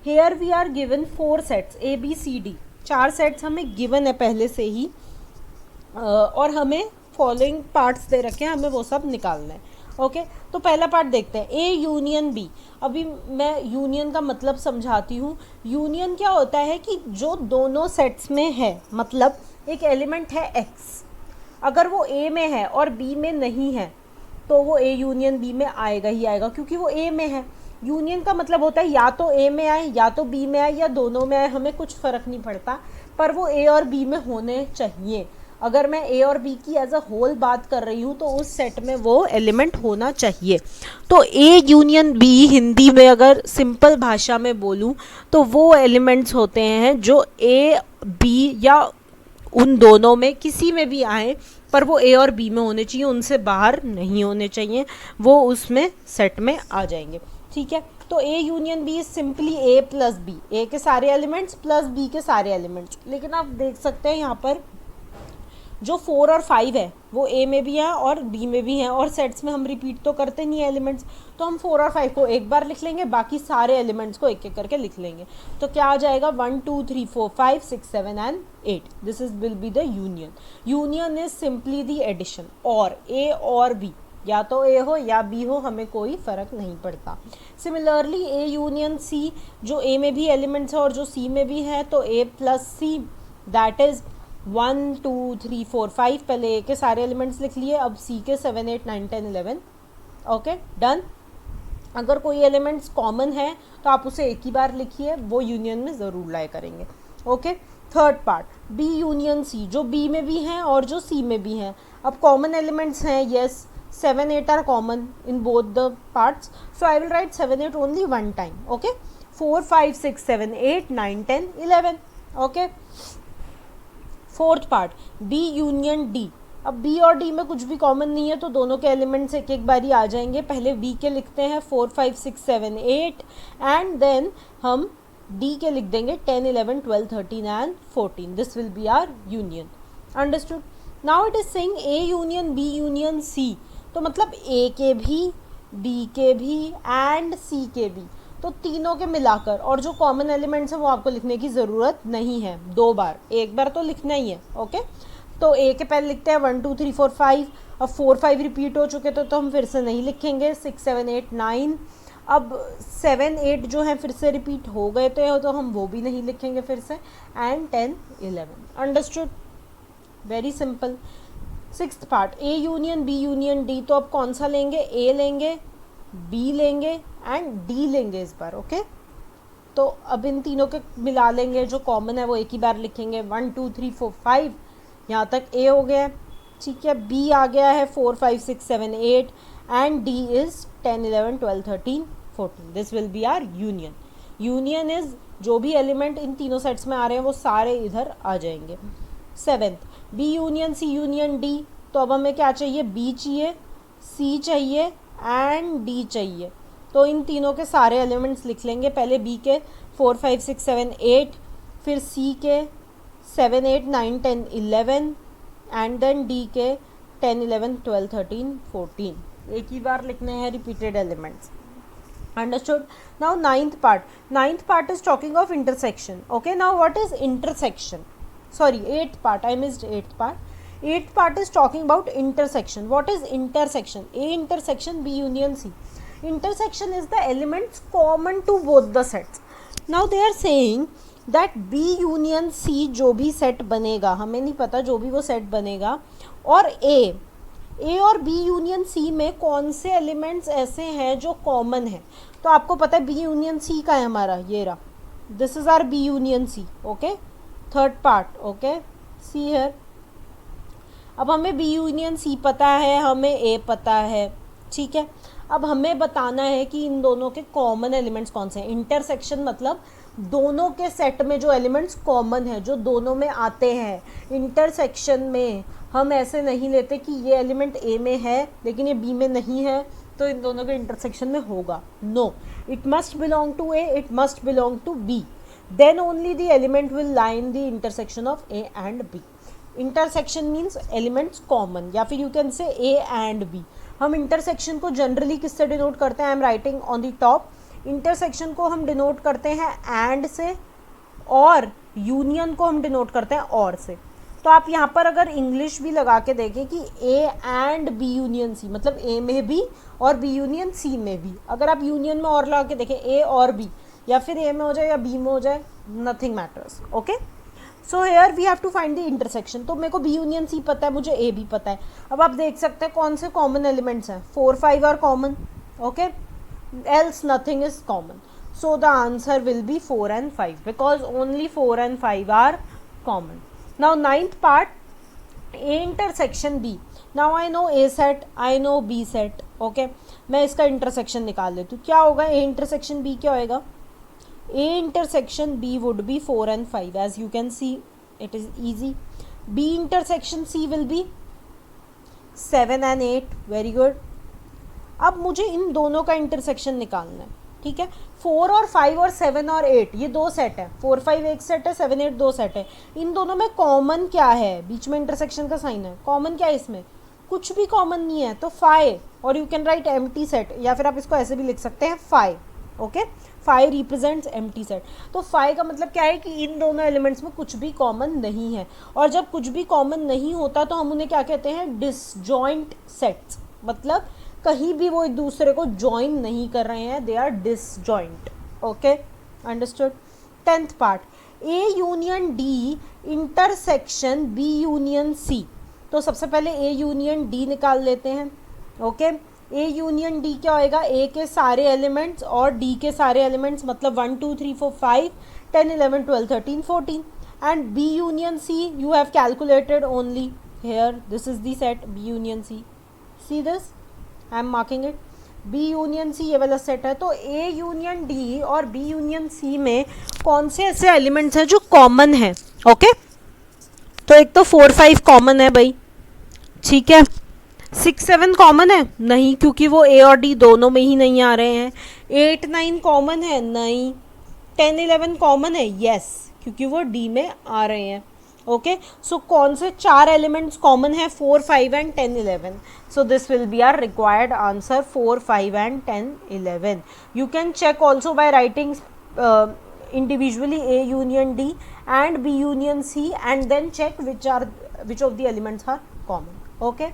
Hair we are given 4 sets ABCD, 4 sets हमें given है पहले से ही, और हमें फॉलोइंग पार्ट्स दे रखे हैं, हमें वो सब निकालना है। ओके, तो पहला पार्ट देखते हैं, A यूनियन B। अभी मैं यूनियन का मतलब समझाती हूँ। यूनियन क्या होता है कि जो दोनों सेट्स में है, मतलब एक एलिमेंट है X, अगर वो A में है और B में नहीं है तो वो A यूनियन B में आएगा ही आएगा, क्योंकि वो A में है। यूनियन का मतलब होता है या तो A में आए या तो B में आए या दोनों में आए, हमें कुछ फ़र्क नहीं पड़ता, पर वो A और B में होने चाहिए। अगर मैं A और B की एज अ होल बात कर रही हूँ तो उस सेट में वो एलिमेंट होना चाहिए। तो A यूनियन B हिंदी में अगर सिंपल भाषा में बोलूँ तो वो एलिमेंट्स होते हैं जो A B या उन दोनों में किसी में भी आए, पर वो A और B में होने चाहिए, उनसे बाहर नहीं होने चाहिए, वो उसमें सेट में आ जाएंगे। ठीक है, तो A union B is simply A plus B, A के सारे एलिमेंट्स प्लस B के सारे एलिमेंट्स। लेकिन आप देख सकते हैं यहाँ पर जो 4 और 5 है वो A में भी है और B में भी है, और सेट्स में हम रिपीट तो करते नहीं है एलिमेंट्स, तो हम 4 और 5 को एक बार लिख लेंगे, बाकी सारे एलिमेंट्स को एक एक करके लिख लेंगे। तो क्या आ जाएगा 1 2 3 4 5 6 7 and 8, this is will be the union. Union is simply the addition, और A और B, या तो A हो या B हो, हमें कोई फ़र्क नहीं पड़ता। सिमिलरली A यूनियन C, जो A में भी एलिमेंट्स है और जो C में भी है, तो A plus C that is 1 2 3 4 5, पहले A के सारे एलिमेंट्स लिख लिए, अब C के 7 8 9 10 11। Okay, done. अगर कोई एलिमेंट्स कॉमन है तो आप उसे एक ही बार लिखिए, वो यूनियन में ज़रूर लाया करेंगे। Okay, third part B union C, जो B में भी हैं और जो C में भी हैं। अब कॉमन एलिमेंट्स हैं, yes 7 8 are common in both the parts, so I will write 7 8 only one time. Okay, 4 5 6 7 8 9 10 11। Okay, fourth part B union D। अब B और D में कुछ भी कॉमन नहीं है तो दोनों के एलिमेंट्स एक एक बारी आ जाएंगे। पहले B के लिखते हैं 4 5 6 7 8 एंड देन हम D के लिख देंगे 10 11 12 13 and 14, this will be our union. Understood? Now it is saying A union B union C, तो मतलब A के भी B के भी एंड C के भी, तो तीनों के मिलाकर, और जो कॉमन एलिमेंट्स हैं वो आपको लिखने की ज़रूरत नहीं है, दो बार, एक बार तो लिखना ही है। ओके, तो A के पहले लिखते हैं 1 2 3 4 5, अब 4 5 रिपीट हो चुके तो हम फिर से नहीं लिखेंगे, 6 7 8 9, अब 7 8 जो है फिर से रिपीट हो गए तो हम वो भी नहीं लिखेंगे फिर से, and 10 11। Understood? Very simple. Sixth part A union B union D, तो अब कौन सा लेंगे? A लेंगे, B लेंगे एंड D लेंगे इस बार। ओके, तो अब इन तीनों के मिला लेंगे, जो कॉमन है वो एक ही बार लिखेंगे, 1 2 3 4 5, यहाँ तक A हो गया है। ठीक है, B आ गया है 4 5 6 7 8 and D is 10 11 12 13 14, this will be our union. Union is जो भी एलिमेंट इन तीनों सेट्स में आ रहे हैं वो सारे इधर आ जाएंगे। Seventh B union C union D, तो अब हमें क्या चाहिए? B चाहिए, C चाहिए एंड D चाहिए, तो इन तीनों के सारे एलिमेंट्स लिख लेंगे। पहले B के 4 5 6 7 8, फिर C के 7 8 9 10 11 एंड देन D के 10 11 12 13 14, एक ही बार लिखने हैं repeated elements. Understood? Now ninth part is talking of intersection. Okay, now what is intersection? Sorry, eighth part, I missed eighth part. Eighth part is talking about intersection. What is intersection? A intersection B union C. Intersection is the elements common to both the sets. Now they are saying that B union C जो भी set बनेगा, हमें नहीं पता, जो भी वो set बनेगा, और A और B यूनियन C में कौन से एलिमेंट्स ऐसे हैं जो कॉमन है। तो आपको पता है B यूनियन C का है हमारा, ये रहा, this is our B union C। Okay, third part. Okay, see here, अब हमें B यूनियन C पता है, हमें A पता है। ठीक है, अब हमें बताना है कि इन दोनों के कॉमन एलिमेंट्स कौन से हैं। इंटरसेक्शन मतलब दोनों के सेट में जो एलिमेंट्स कॉमन है, जो दोनों में आते हैं। इंटरसेक्शन में हम ऐसे नहीं लेते कि ये एलिमेंट A में है लेकिन ये B में नहीं है तो इन दोनों के इंटरसेक्शन में होगा। No, it must belong to A, it must belong to B, then only the element will lie in the intersection of A and B। Intersection means elements common, या फिर you can say A and B। हम intersection को generally किससे denote करते हैं? I am writing on the top intersection को हम denote करते हैं एंड से, और यूनियन को हम डिनोट करते हैं और से। तो आप यहाँ पर अगर इंग्लिश भी लगा के देखें कि A and B union C, मतलब ए में भी और बी यूनियन सी में भी, अगर आप यूनियन में और लगा के देखें ए और बी, या फिर ए में हो जाए या बी में हो जाए, nothing matters. Okay, so here we have to find the intersection. तो मेरे को बी यूनियन सी पता है, मुझे ए भी पता है। अब आप देख सकते हैं कौन से कॉमन एलिमेंट्स हैं, 4 5 are common, okay, else nothing is common. So the answer will be 4 and 5 because only 4 and 5 are common. Now ninth part, A intersection B. Now I know A set, I know B set. Okay, मैं इसका intersection निकाल लेती हूँ। क्या होगा A intersection B, क्या होएगा? A intersection B would be 4 and 5. As you can see, it is easy. B intersection C will be 7 and 8. Very good. अब मुझे इन दोनों का इंटरसेक्शन निकालना है, ठीक है। 4 और 5 और 7 और 8 ये दो सेट है, 4 5 एक सेट है, 7 8 दो सेट है। इन दोनों में कॉमन क्या है? बीच में इंटरसेक्शन का साइन है, कॉमन क्या है इसमें? कुछ भी कॉमन नहीं है, तो 5, और you can write empty set, या फिर आप इसको ऐसे भी लिख सकते हैं 5। Okay, 5 represents empty set. तो 5 का मतलब क्या है कि इन दोनों एलिमेंट्स में कुछ भी कॉमन नहीं है, और जब कुछ भी कॉमन नहीं होता तो हम उन्हें क्या कहते हैं? Disjoint sets. मतलब कहीं भी वो एक दूसरे को ज्वाइन नहीं कर रहे हैं, they are disjoint. Okay, understood. 10th part, A union D intersection B union C. तो सबसे पहले ए यूनियन डी निकाल लेते हैं। ओके, ए यूनियन डी क्या होएगा? ए के सारे एलिमेंट्स और डी के सारे एलिमेंट्स, मतलब 1 2 3 4 5 10 11 12 13 14। And B union C you have calculated only here, this is the set B union C. See this, I am marking it. B union C ये वाला सेट है। तो ए यूनियन डी और B union C में कौन से ऐसे elements हैं जो कॉमन है? ओके, तो एक तो 4 5 कॉमन है भाई, ठीक है। 6 7 कॉमन है? नहीं, क्योंकि वो ए और डी दोनों में ही नहीं आ रहे हैं। 8 9 कॉमन है? नहीं। 10 11 कॉमन है? यस, क्योंकि वो डी में आ रहे हैं। ओके, सो कौन से 4 एलिमेंट्स कॉमन है? 4 5 and 10 11। So this will be our required answer, 4 5 and 10 11। You can check also by writing individually A union D and B union C, and then check which of the elements are common. Okay.